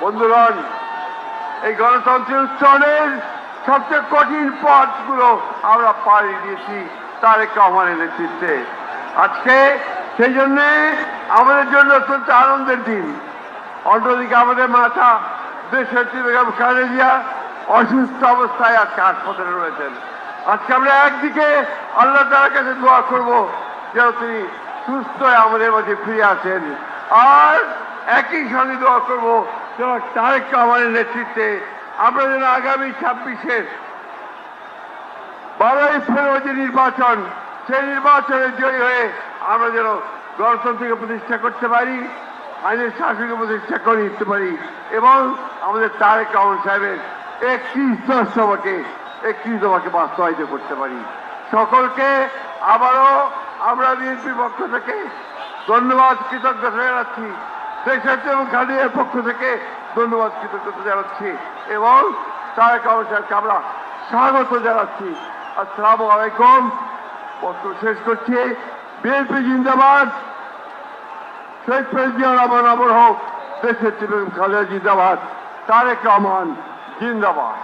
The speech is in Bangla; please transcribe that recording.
বন্ধুগণ, এই গণতন্ত্রের উত্তরণের সবচেয়ে কঠিন পথগুলো আমরা পাড়ি দিয়েছি তারেক রহমানের নেতৃত্বে। আজকে সেই জন্যে আমাদের জন্য অত্যন্ত আনন্দের দিন। অন্যদিকে আমাদের মাতা দেশের বেগম খালেদা জিয়া অসুস্থ অবস্থায় আজকে হাসপাতালে রয়েছেন। আজকে আমরা একদিকে আল্লাহ তাআলার কাছে দোয়া করব যেন তিনি সুস্থ হয়ে আমাদের মাঝে ফিরে আসেন, আর একই সঙ্গে দোয়া করব যেন তারেক রহমানের নেতৃত্বে আমরা যেন আগামী 26-এর 12ই ফেব্রুয়ারি নির্বাচন, সেই নির্বাচনে জয়ী হয়ে আমরা যেন গণতন্ত্রকে প্রতিষ্ঠা করতে পারি, আইনের শাসনকে প্রতিষ্ঠা করে দিতে পারি এবং আমাদের তারেক রহমান সাহেবের 31 দফাকে বাস্তবায়িত করতে পারি। সকলকে আবারও আমরা বিএনপির পক্ষ থেকে ধন্যবাদ, কৃতজ্ঞতা জানাচ্ছি। দেশের এবং খালেদার পক্ষ থেকে ধন্যবাদ, কৃতজ্ঞতা জানাচ্ছি এবং তারেক রহমান সাহেবকে আমরা স্বাগত জানাচ্ছি। আসসালামু আলাইকুম। বক্তব্য শেষ করছি। বিএনপি জিন্দাবাদ, শহীদ প্রেসিডেন্ট রহমান অমর হোক, দেশের বেগম খালেদা জিন্দাবাদ, তারেক রহমান জিন্দাবাদ।